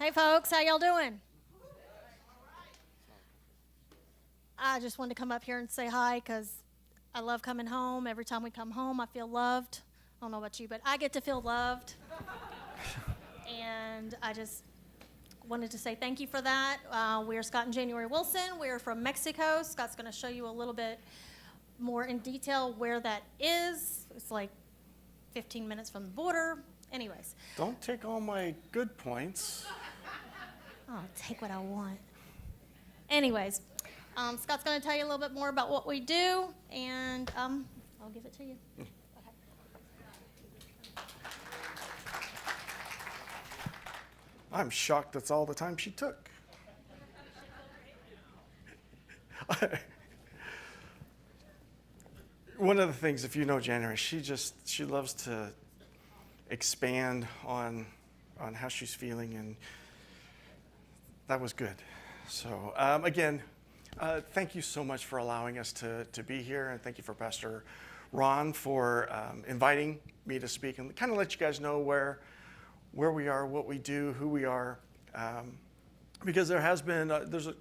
Hey folks, how y'all doing? I just wanted to come up here and say hi because I love coming home. Every time we come home, I feel loved. I don't know about you, but I get to feel loved. And I just wanted to say thank you for that. We're Scott and January Wilson. We're from Mexico. Scott's going to show you a little bit more in detail where that is. It's like 15 minutes from the border. Anyways. Don't take all my good points. I'll take what I want. Anyways, Scott's going to tell you a little bit more about what we do, and I'll give it to you. Okay. I'm shocked that's all the time she took. One of the things, if you know January, she loves to expand on how she's feeling, and that was good. So again, thank you so much for allowing us to be here, and thank you for Pastor Ron for inviting me to speak and kind of let you guys know where we are, what we do, who we are, because there has been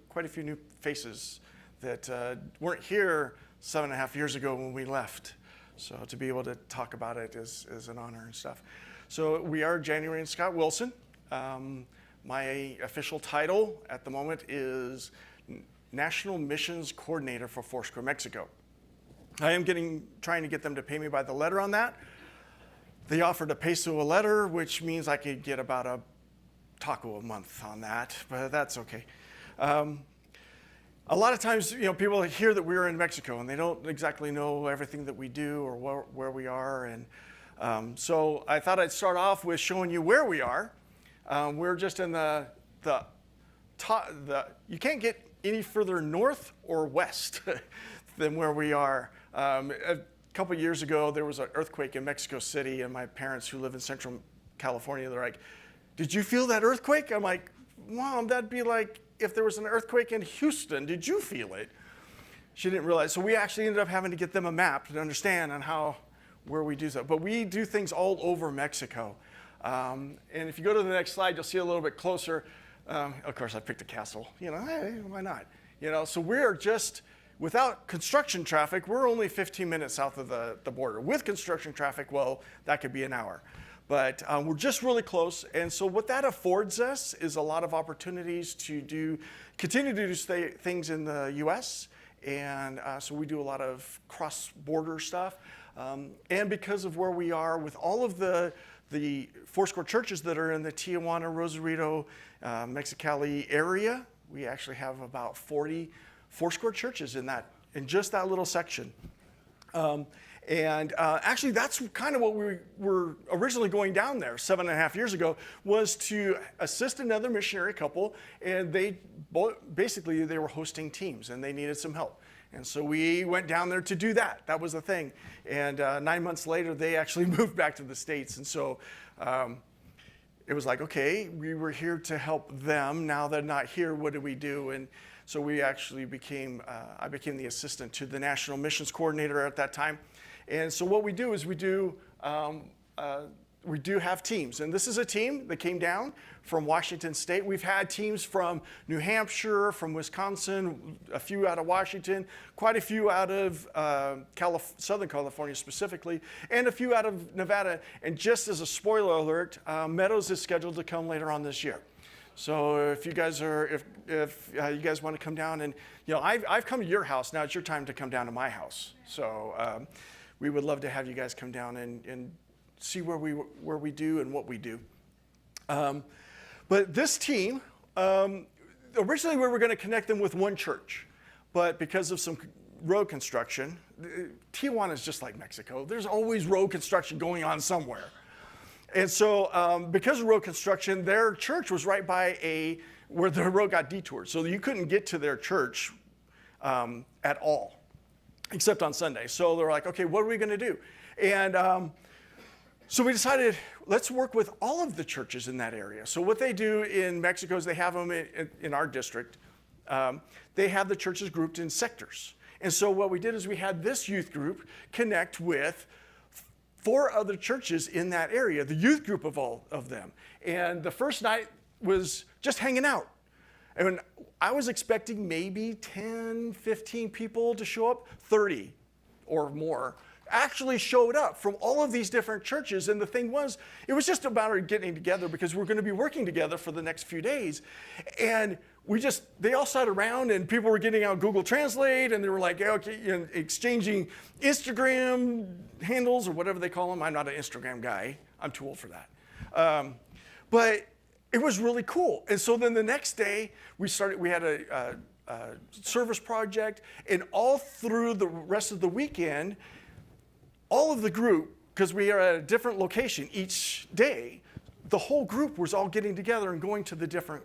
quite a few new faces that weren't here 7.5 years ago when we left. So to be able to talk about it is an honor and stuff. So we are January and Scott Wilson. My official title at the moment is National Missions Coordinator for Foursquare Mexico. I am trying to get them to pay me by the letter on that. They offered a peso a letter, which means I could get about a taco a month on that, but that's okay. A lot of times, people hear that we're in Mexico and they don't exactly know everything that we do or where we are, and so I thought I'd start off with showing you where we are. We're just in the top. You can't get any further north or west than where we are. A couple years ago, there was an earthquake in Mexico City, and my parents, who live in Central California, they're like, "Did you feel that earthquake?" I'm like, "Mom, that'd be like if there was an earthquake in Houston. Did you feel it?" She didn't realize. So we actually ended up having to get them a map to understand on where we do that. But we do things all over Mexico. And if you go to the next slide, you'll see a little bit closer. Of course, I picked a castle. Hey, why not? So we're just, without construction traffic, we're only 15 minutes south of the border. With construction traffic, well, that could be an hour. But we're just really close. And so what that affords us is a lot of opportunities to continue to do things in the U.S. And so we do a lot of cross-border stuff. And because of where we are with all of the Foursquare churches that are in the Tijuana, Rosarito, Mexicali area, we actually have about 40 Foursquare churches in just that little section. And actually, that's kind of what we were originally going down there 7.5 years ago, was to assist another missionary couple, and they were hosting teams, and they needed some help. And so we went down there to do that. That was the thing. And 9 months later, they actually moved back to the States. And so it was like, okay, we were here to help them. Now they're not here. What do we do? And so we actually I became the assistant to the National Missions Coordinator at that time. And so what we do is we do have teams. And this is a team that came down from Washington State. We've had teams from New Hampshire, from Wisconsin, a few out of Washington, quite a few out of Southern California specifically, and a few out of Nevada. And just as a spoiler alert, Meadows is scheduled to come later on this year. So if you guys you guys want to come down, and I've come to your house, now it's your time to come down to my house. So we would love to have you guys come down and see where we do and what we do. But this team, originally we were going to connect them with one church, but because of some road construction, Tijuana is just like Mexico. There's always road construction going on somewhere. And so because of road construction, their church was right by where the road got detoured. So you couldn't get to their church at all, except on Sunday. So they're like, okay, what are we going to do? And so we decided, let's work with all of the churches in that area. So what they do in Mexico is they have them in our district. They have the churches grouped in sectors. And so what we did is we had this youth group connect with 4 other churches in that area, the youth group of all of them. And the first night was just hanging out. And I was expecting maybe 10, 15 people to show up. 30 or more actually showed up from all of these different churches. And the thing was, it was just about getting together because we're going to be working together for the next few days. And they all sat around and people were getting out Google Translate and they were like, okay, exchanging Instagram handles or whatever they call them. I'm not an Instagram guy. I'm too old for that. But it was really cool. And so then the next day we had a service project, and all through the rest of the weekend, all of the group, because we are at a different location each day, the whole group was all getting together and going to the different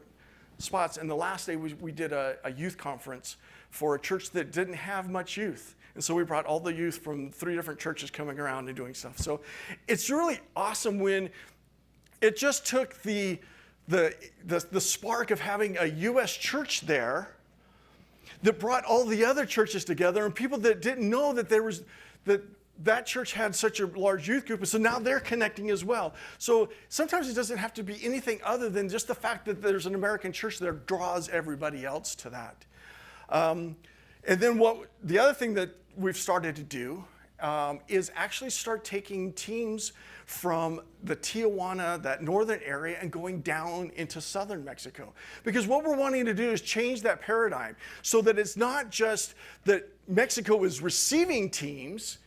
spots. And the last day we did a youth conference for a church that didn't have much youth. And so we brought all the youth from 3 different churches coming around and doing stuff. So it's really awesome when it just took the spark of having a U.S. church there that brought all the other churches together, and people that didn't know that that church had such a large youth group, and so now they're connecting as well. So sometimes it doesn't have to be anything other than just the fact that there's an American church that draws everybody else to that. And then the other thing that we've started to do is actually start taking teams from the Tijuana, that northern area, and going down into southern Mexico. Because what we're wanting to do is change that paradigm so that it's not just that Mexico is receiving teams,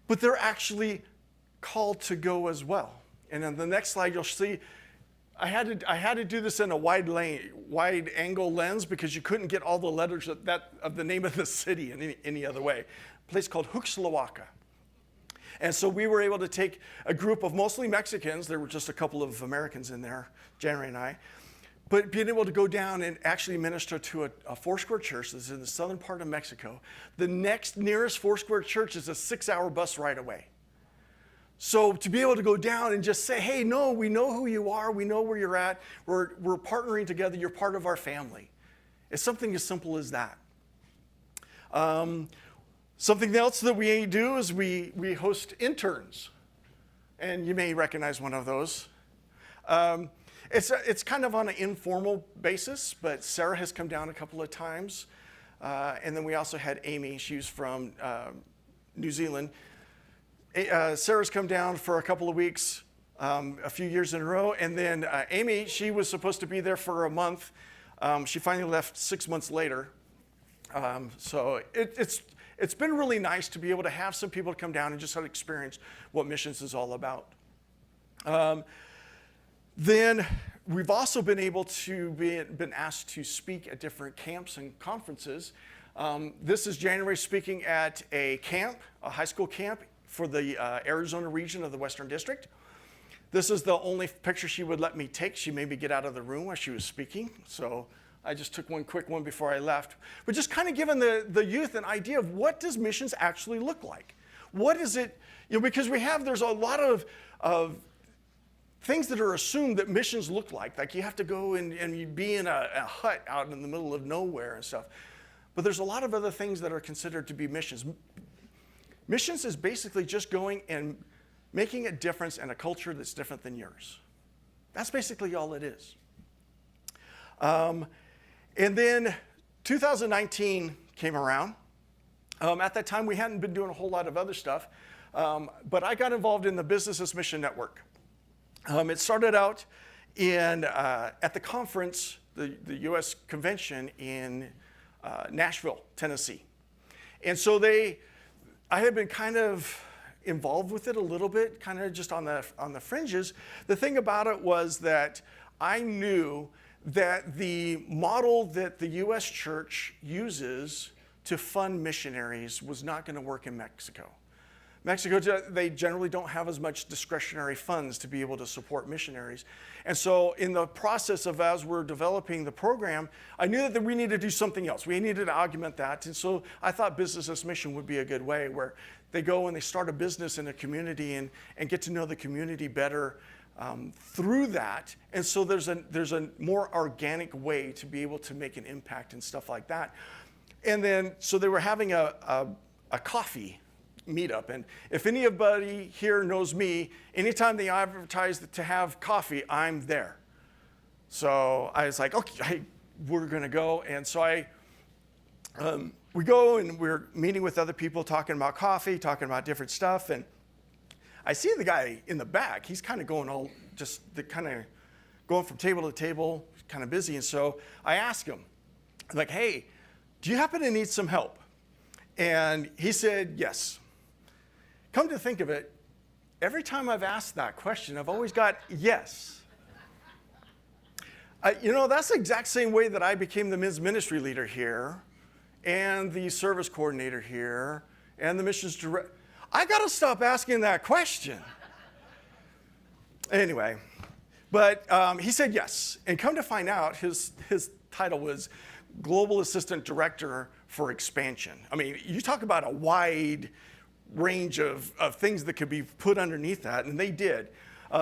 but they're actually called to go as well. And on the next slide, you'll see I had to do this in a wide angle lens because you couldn't get all the letters of the name of the city in any other way. A place called Huixtlahuaca. And so we were able to take a group of mostly Mexicans. There were just a couple of Americans in there, January and I. But being able to go down and actually minister to a Foursquare church that's in the southern part of Mexico. The next nearest Foursquare church is a 6-hour bus ride away. So to be able to go down and just say, hey, no, we know who you are. We know where you're at. We're partnering together. You're part of our family. It's something as simple as that. Something else that we do is we host interns. And you may recognize one of those. It's kind of on an informal basis, but Sarah has come down a couple of times. And then we also had Amy. She's from New Zealand. Sarah's come down for a couple of weeks, a few years in a row. And then Amy, she was supposed to be there for a month. She finally left 6 months later. So it's been really nice to be able to have some people come down and just sort of experience what missions is all about. Then we've also been able to been asked to speak at different camps and conferences. This is January speaking at a camp, a high school camp for the Arizona region of the Western District. This is the only picture she would let me take. She made me get out of the room while she was speaking. So I just took one quick one before I left. But just kind of giving the youth an idea of what does missions actually look like? What is it? Because there's a lot of things that are assumed that missions look like. Like you have to go and you be in a hut out in the middle of nowhere and stuff. But there's a lot of other things that are considered to be missions. Missions is basically just going and making a difference in a culture that's different than yours. That's basically all it is. And then 2019 came around. At that time, we hadn't been doing a whole lot of other stuff, but I got involved in the Business as Mission Network. It started out at the conference, the U.S. convention in Nashville, Tennessee. And so I had been kind of involved with it a little bit, kind of just on the fringes. The thing about it was that I knew that the model that the U.S. church uses to fund missionaries was not going to work in Mexico. Mexico, they generally don't have as much discretionary funds to be able to support missionaries. And so in the process of as we're developing the program, I knew that we needed to do something else. We needed to augment that. And so I thought Business as Mission would be a good way where they go and they start a business in a community and get to know the community better through that. And so there's a more organic way to be able to make an impact and stuff like that. And then, so they were having a coffee meetup. And if anybody here knows me, anytime they advertise to have coffee, I'm there. So I was like, okay, we're going to go. And so we go and we're meeting with other people, talking about coffee, talking about different stuff. And I see the guy in the back. He's kind of going going from table to table, kind of busy. And so I ask him, like, hey, do you happen to need some help? And he said, yes. Come to think of it, every time I've asked that question, I've always got yes. That's the exact same way that I became the men's ministry leader here and the service coordinator here and the missions director. I got to stop asking that question. Anyway, but he said yes. And come to find out, his title was Global Assistant Director for Expansion. I mean, you talk about a wide range of things that could be put underneath that, and they did.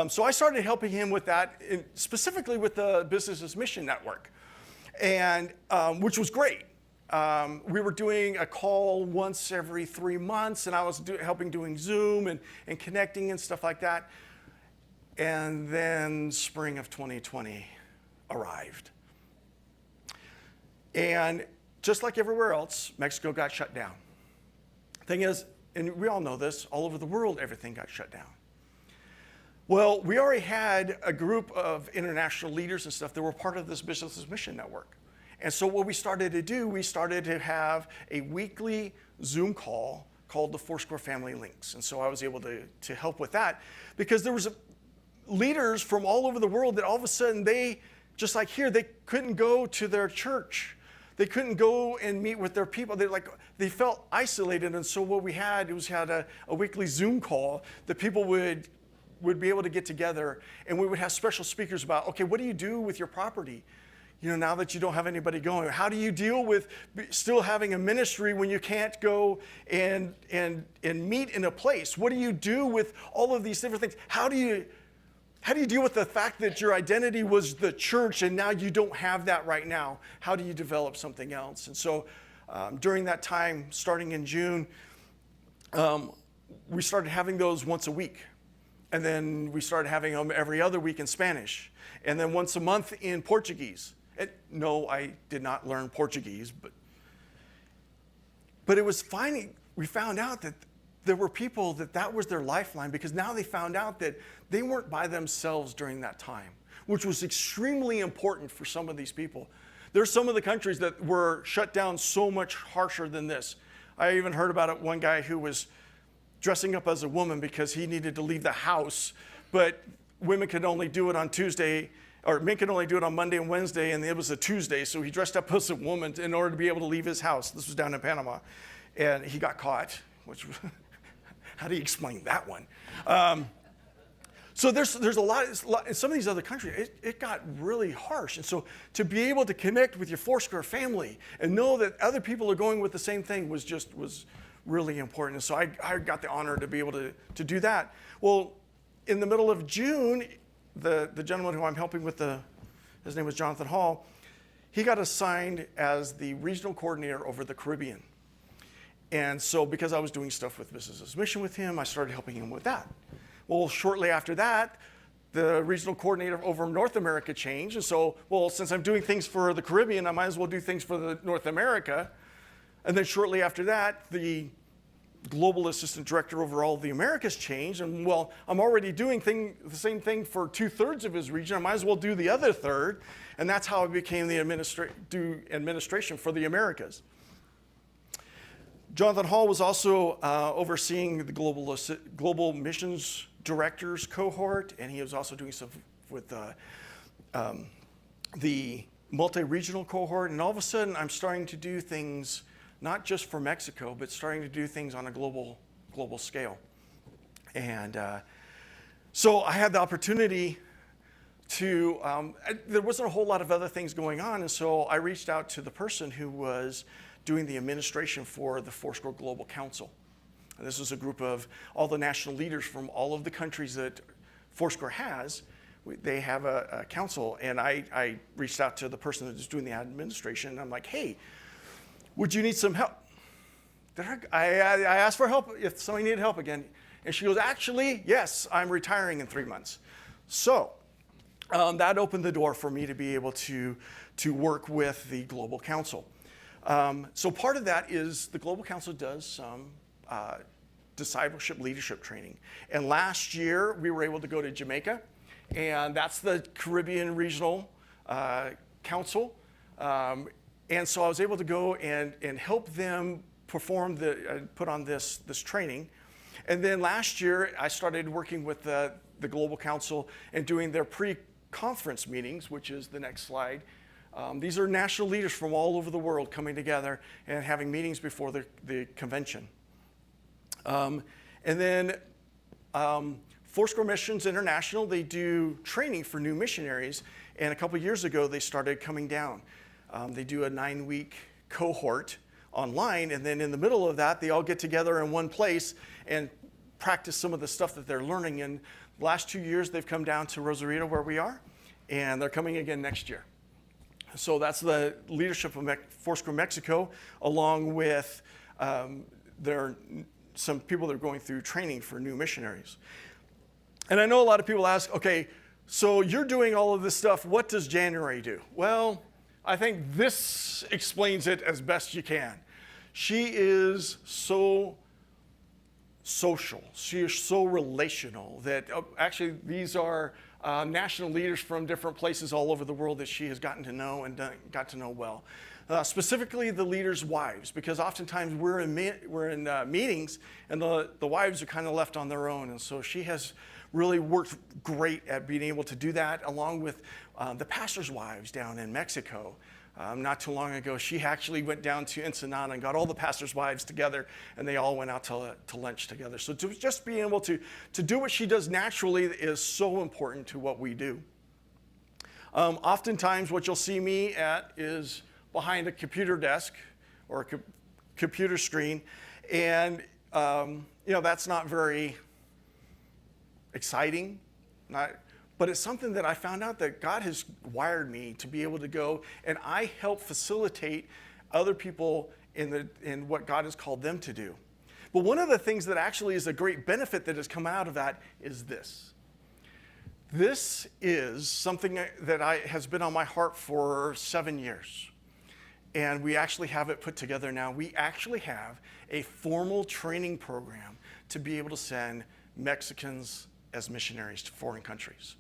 So I started helping him with that, specifically with the Business Mission Network, and which was great. We were doing a call once every 3 months, and I was helping doing Zoom and connecting and stuff like that. And then spring of 2020 arrived. And just like everywhere else, Mexico got shut down. Thing is, and we all know this, all over the world, everything got shut down. Well, we already had a group of international leaders and stuff that were part of this Business Mission Network. And so what we started to do, we started to have a weekly Zoom call called the Foursquare Family Links. And so I was able to help with that because there was leaders from all over the world that all of a sudden they, just like here, they couldn't go to their church. They couldn't go and meet with their people. They felt isolated. And so what we had was a weekly Zoom call that people would be able to get together, and we would have special speakers about, okay, what do you do with your property? Now that you don't have anybody going, how do you deal with still having a ministry when you can't go and meet in a place? What do you do with all of these different things? How do you deal with the fact that your identity was the church and now you don't have that right now? How do you develop something else? And so during that time, starting in June, we started having those once a week. And then we started having them every other week in Spanish. And then once a month in Portuguese. No, I did not learn Portuguese, but it was finding, we found out that there were people that was their lifeline, because now they found out that they weren't by themselves during that time, which was extremely important for some of these people. There's some of the countries that were shut down so much harsher than this. I even heard about it, one guy who was dressing up as a woman because he needed to leave the house, but women could only do it on Tuesday, or men could only do it on Monday and Wednesday, and it was a Tuesday, so he dressed up as a woman in order to be able to leave his house. This was down in Panama, and he got caught, which, how do you explain that one? So there's a lot, in some of these other countries, it got really harsh. And so to be able to connect with your Foursquare family and know that other people are going with the same thing was really important. And so I got the honor to be able to do that. Well, in the middle of June, the gentleman who I'm helping with, his name was Jonathan Hall, he got assigned as the regional coordinator over the Caribbean. And so because I was doing stuff with Business Mission with him, I started helping him with that. Well, shortly after that, the regional coordinator over North America changed. And so, since I'm doing things for the Caribbean, I might as well do things for the North America. And then shortly after that, the global assistant director over all of the Americas changed. And I'm already doing the same thing for 2/3 of his region. I might as well do the other third. And that's how I became the administration for the Americas. Jonathan Hall was also overseeing the global missions directors cohort, and he was also doing stuff with the multi-regional cohort. And all of a sudden, I'm starting to do things not just for Mexico, but starting to do things on a global scale. And so I had the opportunity to, there wasn't a whole lot of other things going on, and so I reached out to the person who was doing the administration for the Foursquare Global Council. And this is a group of all the national leaders from all of the countries that Foursquare has. They have a council, and I reached out to the person that was doing the administration, and I'm like, hey, would you need some help? I asked for help if somebody needed help again. And she goes, actually, yes, I'm retiring in 3 months. So that opened the door for me to be able to work with the Global Council. So part of that is the Global Council does some discipleship leadership training. And last year, we were able to go to Jamaica, and that's the Caribbean Regional Council. And so I was able to go and help them perform put on this training. And then last year, I started working with the Global Council and doing their pre-conference meetings, which is the next slide. These are national leaders from all over the world coming together and having meetings before the convention. And then Foursquare Missions International, they do training for new missionaries. And a couple years ago, they started coming down. They do a 9-week cohort online, and then in the middle of that, they all get together in one place and practice some of the stuff that they're learning. And the last 2 years, they've come down to Rosarito, where we are, and they're coming again next year. So that's the leadership of Foursquare Mexico, along with some people that are going through training for new missionaries. And I know a lot of people ask, okay, so you're doing all of this stuff, what does January do? Well, I think this explains it as best you can. She is so social. She is so relational that actually these are national leaders from different places all over the world that she has gotten to know and got to know well. Specifically the leaders' wives, because oftentimes we're in meetings and the wives are kind of left on their own. And so she has really worked great at being able to do that, along with the pastors' wives down in Mexico. Not too long ago, she actually went down to Ensenada and got all the pastors' wives together, and they all went out to lunch together. So just being able to do what she does naturally is so important to what we do. Oftentimes, what you'll see me at is behind a computer desk or a computer screen, and that's not very exciting, but it's something that I found out that God has wired me to be able to go, and I help facilitate other people in what God has called them to do. But one of the things that actually is a great benefit that has come out of that is this. This is something that has been on my heart for 7 years. And we actually have it put together now. We actually have a formal training program to be able to send Mexicans as missionaries to foreign countries.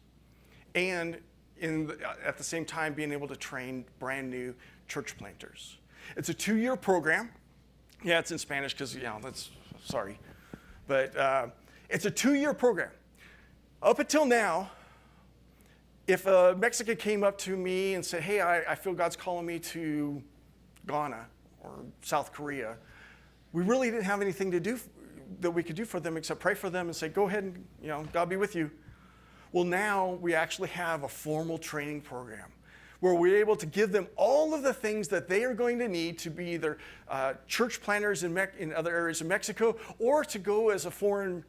And at the same time, being able to train brand new church planters. It's a 2-year program. Yeah, it's in Spanish because, sorry. But it's a 2-year program. Up until now, if a Mexican came up to me and said, hey, I feel God's calling me to Ghana or South Korea, we really didn't have anything to do that we could do for them except pray for them and say, go ahead and, God be with you. Well, now we actually have a formal training program where we're able to give them all of the things that they are going to need to be either church planters in other areas of Mexico or to go as a foreign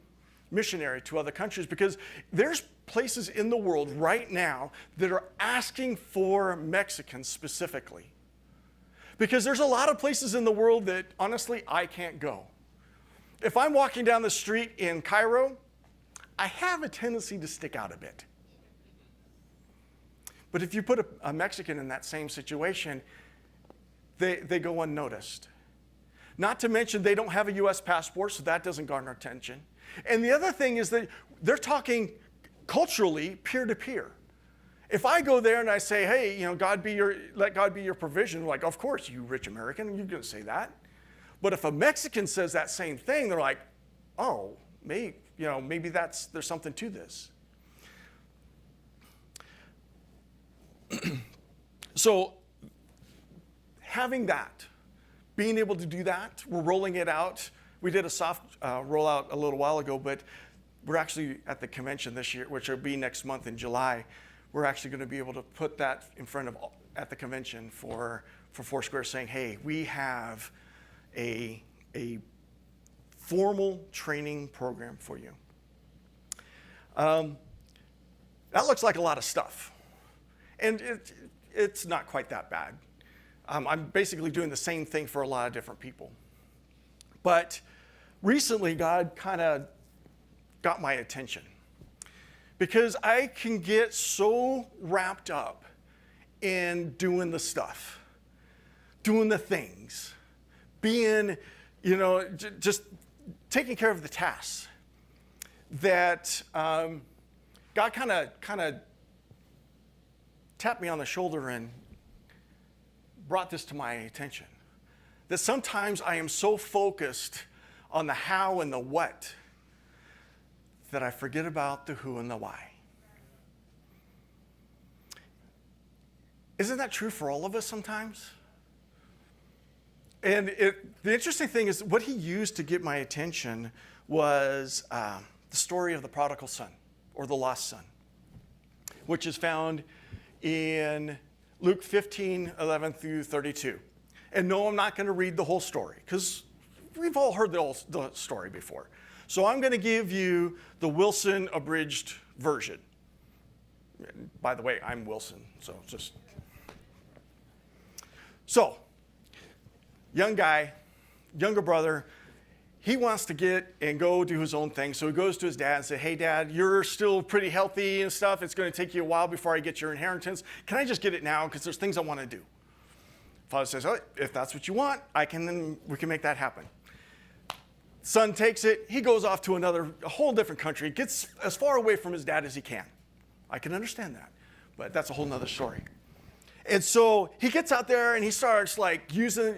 missionary to other countries, because there's places in the world right now that are asking for Mexicans specifically. Because there's a lot of places in the world that, honestly, I can't go. If I'm walking down the street in Cairo, I have a tendency to stick out a bit. But if you put a Mexican in that same situation, they go unnoticed. Not to mention they don't have a U.S. passport, so that doesn't garner attention. And the other thing is that they're talking culturally peer-to-peer. If I go there and I say, hey, let God be your provision, like, of course, you rich American, you're going to say that. But if a Mexican says that same thing, they're like, oh, maybe there's something to this. So having that, being able to do that, we're rolling it out. We did a soft rollout a little while ago, but we're actually at the convention this year, which will be next month in July. We're actually going to be able to put that in front of at the convention for Foursquare, saying, hey, we have a formal training program for you. That looks like a lot of stuff. And it's not quite that bad. I'm basically doing the same thing for a lot of different people. But recently, God kind of got my attention. because I can get so wrapped up in doing the stuff, doing the things, being, just taking care of the tasks, that God kind of tapped me on the shoulder and brought this to my attention. That sometimes I am so focused on the how and the what that I forget about the who and the why. Isn't that true for all of us sometimes? And the interesting thing is what he used to get my attention was the story of the prodigal son, or the lost son, which is found in Luke 15:11 through 32. And no, I'm not going to read the whole story, because we've all heard the story before. So I'm going to give you the Wilson abridged version. By the way, I'm Wilson, So, young guy, younger brother, he wants to get and go do his own thing. So he goes to his dad and says, hey, Dad, you're still pretty healthy and stuff. It's going to take you a while before I get your inheritance. Can I just get it now? Because there's things I want to do. Father says, oh, if that's what you want, we can make that happen. Son takes it. He goes off to a whole different country, gets as far away from his dad as he can. I can understand that, but that's a whole nother story. And so he gets out there and he starts using,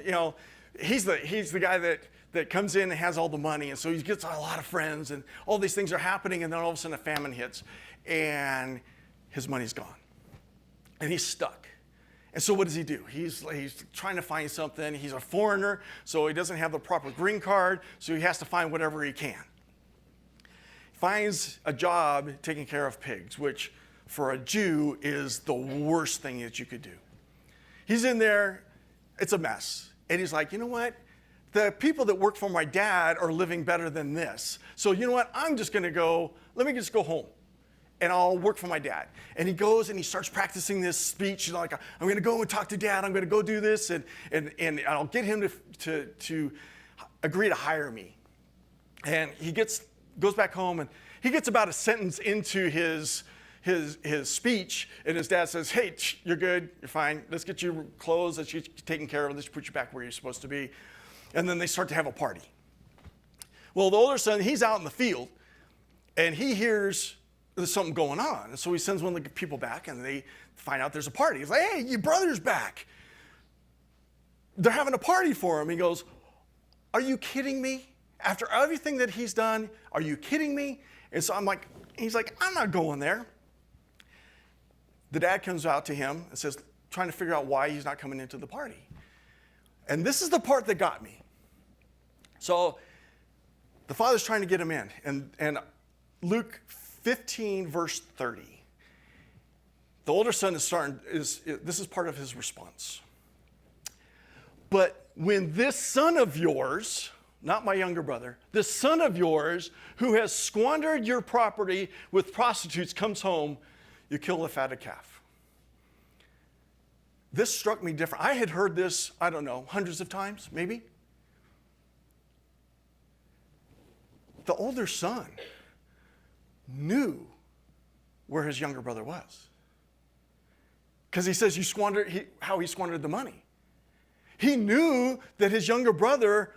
he's the guy that comes in and has all the money. And so he gets a lot of friends and all these things are happening. And then all of a sudden a famine hits and his money's gone and he's stuck. And so what does he do? He's trying to find something. He's a foreigner, so he doesn't have the proper green card. So he has to find whatever he can. He finds a job taking care of pigs, which for a Jew is the worst thing that you could do. He's in there, it's a mess. And he's like, you know what? The people that work for my dad are living better than this. So you know what? I'm just gonna let me just go home and I'll work for my dad. And he goes and he starts practicing this speech. He's like, I'm gonna go and talk to Dad. I'm gonna go do this and I'll get him to agree to hire me. And he goes back home and he gets about a sentence into his speech, and his dad says, hey, you're good, you're fine, let's get your clothes, let's get you taken care of, let's put you back where you're supposed to be. And then they start to have a party. Well, the older son, he's out in the field, and he hears there's something going on. And so he sends one of the people back, and they find out there's a party. He's like, hey, your brother's back. They're having a party for him. He goes, are you kidding me? After everything that he's done, are you kidding me? And so he's like, I'm not going there. The dad comes out to him and says, trying to figure out why he's not coming into the party. And this is the part that got me. So the father's trying to get him in. And Luke 15, verse 30. The older son this is part of his response. But when this son of yours, not my younger brother, this son of yours who has squandered your property with prostitutes comes home, you kill the fatted calf. This struck me different. I had heard this, I don't know, hundreds of times, maybe. The older son knew where his younger brother was. Because he says how he squandered the money. He knew that his younger brother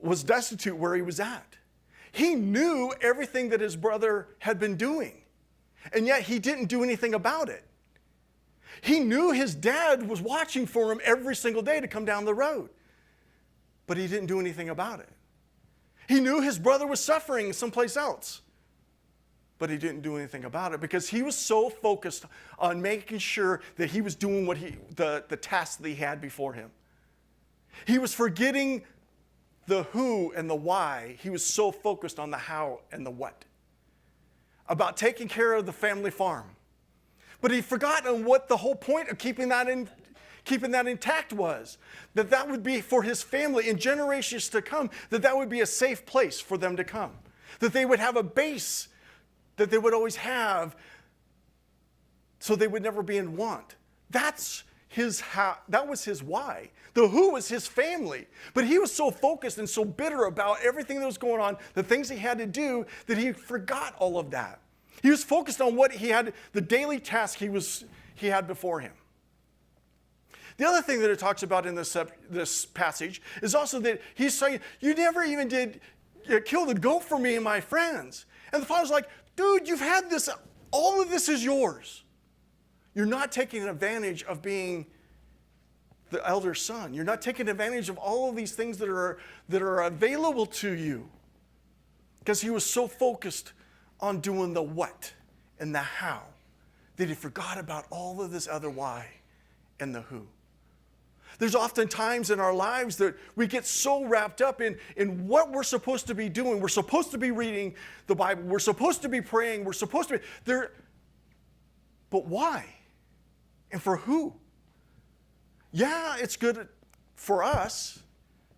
was destitute where he was at. He knew everything that his brother had been doing. And yet he didn't do anything about it. He knew his dad was watching for him every single day to come down the road. But he didn't do anything about it. He knew his brother was suffering someplace else. But he didn't do anything about it because he was so focused on making sure that he was doing the task that he had before him. He was forgetting the who and the why. He was so focused on the how and the what. About taking care of the family farm. But he'd forgotten what the whole point of keeping that intact was. That would be for his family in generations to come, that would be a safe place for them to come. That they would have a base that they would always have so they would never be in want. his how, that was his why. The who was his family. But he was so focused and so bitter about everything that was going on, the things he had to do, that he forgot all of that. He was focused on what he had, the daily task he had before him. The other thing that it talks about in this passage is also that he's saying, you never even did kill the goat for me and my friends. And the father's like, dude, you've had this, all of this is yours. You're not taking advantage of being the elder son. You're not taking advantage of all of these things that are available to you. Because he was so focused on doing the what and the how that he forgot about all of this other why and the who. There's often times in our lives that we get so wrapped up in what we're supposed to be doing. We're supposed to be reading the Bible. We're supposed to be praying. We're supposed to be there. But why? And for who? Yeah, it's good for us,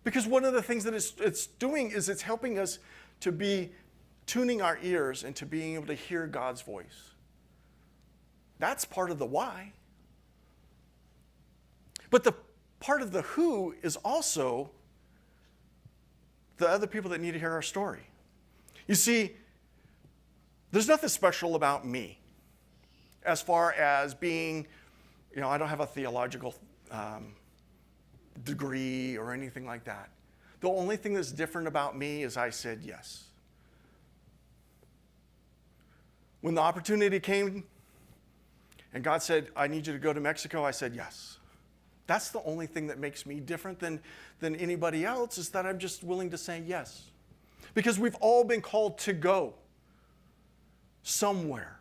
because one of the things that it's doing is it's helping us to be tuning our ears and to being able to hear God's voice. That's part of the why. But the part of the who is also the other people that need to hear our story. You see, there's nothing special about me as far as being, I don't have a theological degree or anything like that. The only thing that's different about me is I said yes. When the opportunity came and God said, I need you to go to Mexico, I said yes. That's the only thing that makes me different than anybody else, is that I'm just willing to say yes. Because we've all been called to go somewhere.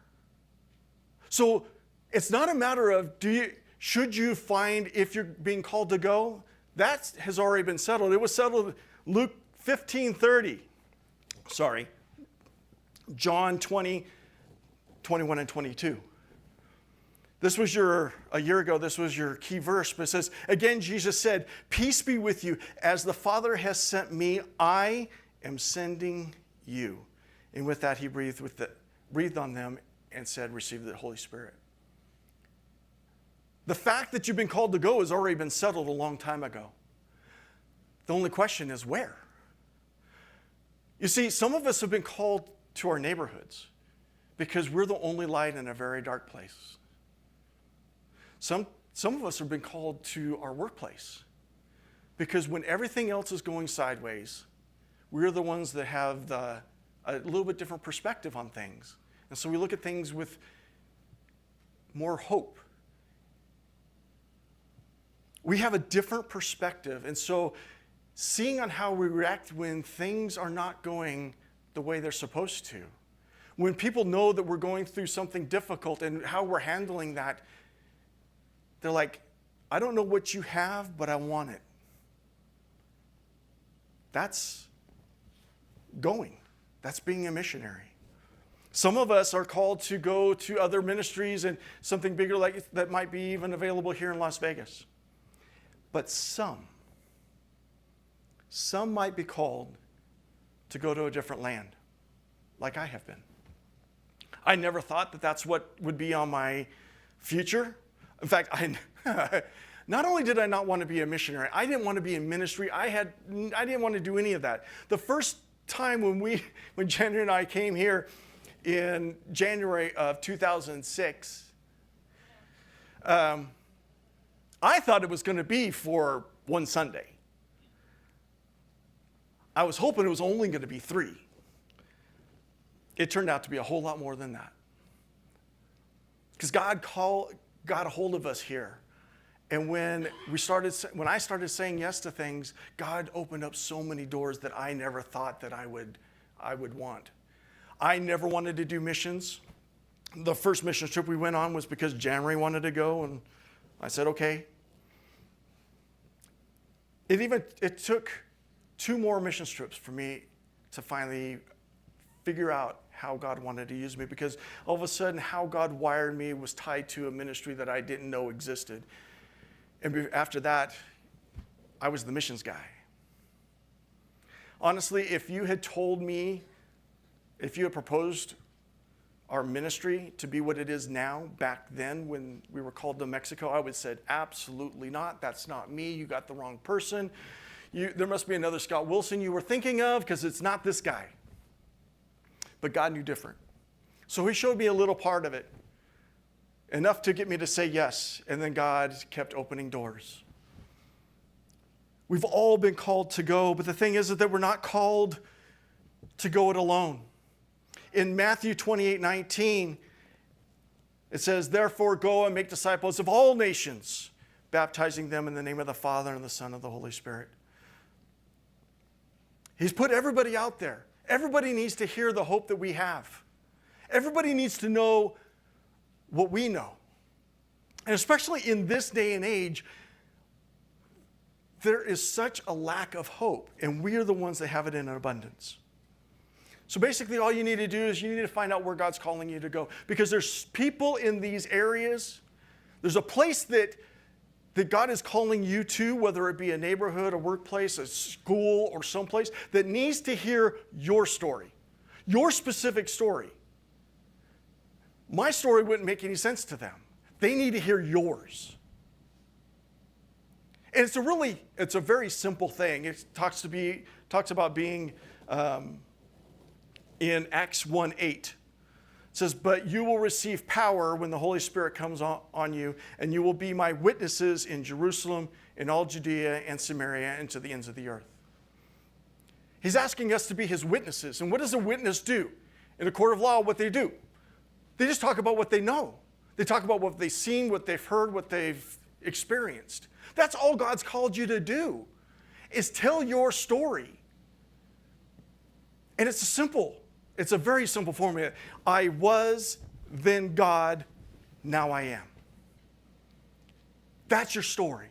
So it's not a matter of should you find if you're being called to go. That has already been settled. It was settled Luke 15:30. John 20, 21 and 22. This was a year ago, this was your key verse, but it says, again, Jesus said, peace be with you. As the Father has sent me, I am sending you. And with that, he breathed on them and said, receive the Holy Spirit. The fact that you've been called to go has already been settled a long time ago. The only question is where? You see, some of us have been called to our neighborhoods because we're the only light in a very dark place. Some of us have been called to our workplace because when everything else is going sideways, we're the ones that have a little bit different perspective on things. And so we look at things with more hope. We have a different perspective. And so seeing on how we react when things are not going the way they're supposed to, when people know that we're going through something difficult and how we're handling that, they're like, I don't know what you have, but I want it. That's going. That's being a missionary. Some of us are called to go to other ministries and something bigger like that might be even available here in Las Vegas. But some might be called to go to a different land, like I have been. I never thought that that's what would be on my future. In fact, not only did I not want to be a missionary, I didn't want to be in ministry. I didn't want to do any of that. The first time when Jenny and I came here in January of 2006, I thought it was going to be for one Sunday. I was hoping it was only going to be 3. It turned out to be a whole lot more than that. Because God got a hold of us here. And when I started saying yes to things, God opened up so many doors that I never thought that I would want. I never wanted to do missions. The first mission trip we went on was because January wanted to go, and I said, okay. It took 2 more mission trips for me to finally figure out how God wanted to use me, because all of a sudden how God wired me was tied to a ministry that I didn't know existed. And after that, I was the missions guy. Honestly, if you had proposed our ministry to be what it is now back then when we were called to Mexico, I would have said, absolutely not. That's not me. You got the wrong person. There must be another Scott Wilson you were thinking of because it's not this guy. But God knew different. So he showed me a little part of it, enough to get me to say yes, and then God kept opening doors. We've all been called to go, but the thing is that we're not called to go it alone. In Matthew 28:19, it says, therefore go and make disciples of all nations, baptizing them in the name of the Father and the Son and the Holy Spirit. He's put everybody out there. Everybody needs to hear the hope that we have. Everybody needs to know what we know. And especially in this day and age, there is such a lack of hope, and we are the ones that have it in abundance. So basically all you need to do is you need to find out where God's calling you to go, because there's people in these areas. There's a place that God is calling you to, whether it be a neighborhood, a workplace, a school, or someplace, that needs to hear your story, your specific story. My story wouldn't make any sense to them. They need to hear yours. And it's a very simple thing. It talks about being in Acts 1:8. It says, but you will receive power when the Holy Spirit comes on you, and you will be my witnesses in Jerusalem, in all Judea and Samaria, and to the ends of the earth. He's asking us to be his witnesses. And what does a witness do? In a court of law, what they do? They just talk about what they know. They talk about what they've seen, what they've heard, what they've experienced. That's all God's called you to do, is tell your story. And it's a very simple formula. I was, then God, now I am. That's your story.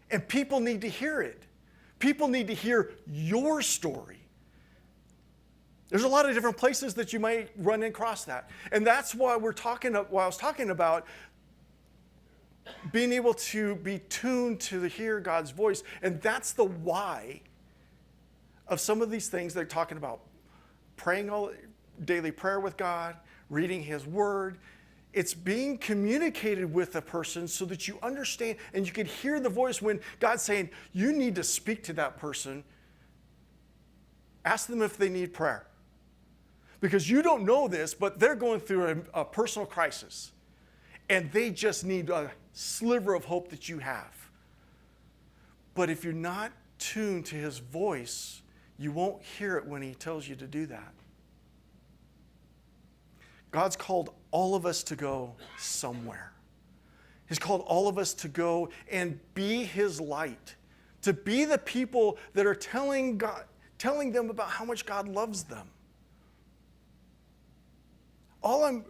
And people need to hear it. People need to hear your story. There's a lot of different places that you might run across that. And that's why I was talking about being able to be tuned to hear God's voice. And that's the why of some of these things they're talking about. Praying daily prayer with God, reading his word. It's being communicated with a person so that you understand and you can hear the voice when God's saying, you need to speak to that person. Ask them if they need prayer. Because you don't know this, but they're going through a personal crisis. And they just need a sliver of hope that you have. But if you're not tuned to his voice, you won't hear it when he tells you to do that. God's called all of us to go somewhere. He's called all of us to go and be his light, to be the people that are telling them about how much God loves them. All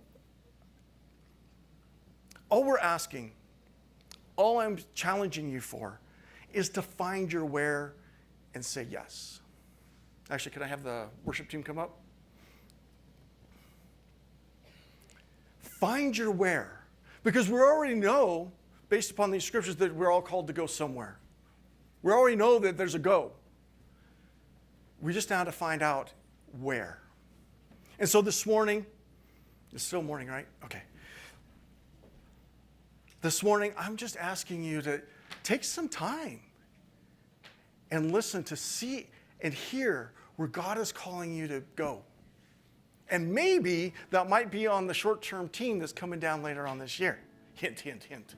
we're asking, all I'm challenging you for is to find your where and say yes. Actually, can I have the worship team come up? Find your where. Because we already know, based upon these scriptures, that we're all called to go somewhere. We already know that there's a go. We just now have to find out where. And so this morning, it's still morning, right? Okay. This morning, I'm just asking you to take some time and listen to see and hear where God is calling you to go. And maybe that might be on the short-term team that's coming down later on this year. Hint, hint, hint.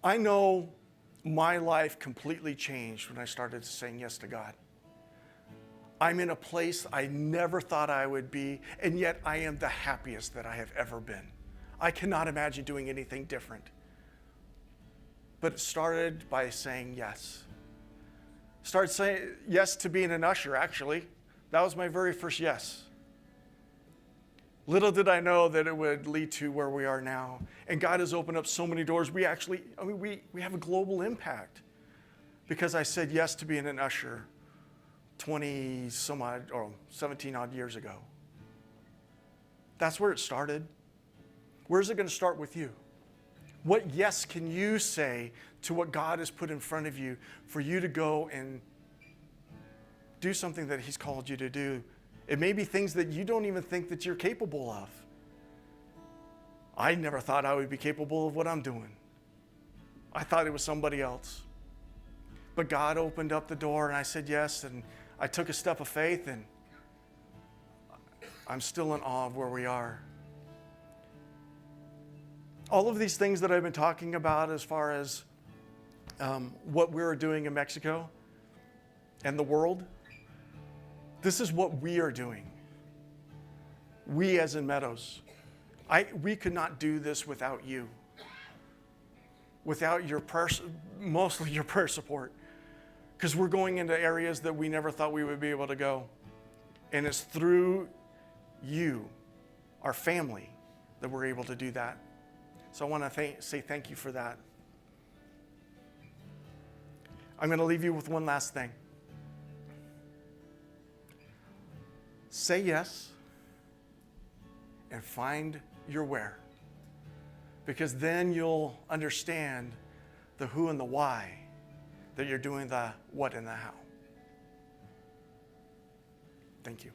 I know my life completely changed when I started saying yes to God. I'm in a place I never thought I would be, and yet I am the happiest that I have ever been. I cannot imagine doing anything different. But it started by saying yes. Started saying yes to being an usher, actually. That was my very first yes. Little did I know that it would lead to where we are now. And God has opened up so many doors. We have a global impact because I said yes to being an usher 20 some odd or 17 odd years ago. That's where it started. Where's it going to start with you? What yes can you say to what God has put in front of you for you to go and do something that he's called you to do It may be things that you don't even think that you're capable of. I never thought I would be capable of what I'm doing. I thought it was somebody else. But God opened up the door and I said yes, and I took a step of faith, and I'm still in awe of where we are. All of these things that I've been talking about as far as what we're doing in Mexico and the world, this is what we are doing. We as in Meadows. We could not do this without you. Without your mostly your prayer support. Because we're going into areas that we never thought we would be able to go. And it's through you, our family, that we're able to do that. So I want to say thank you for that. I'm going to leave you with one last thing. Say yes and find your where. Because then you'll understand the who and the why that you're doing the what and the how. Thank you.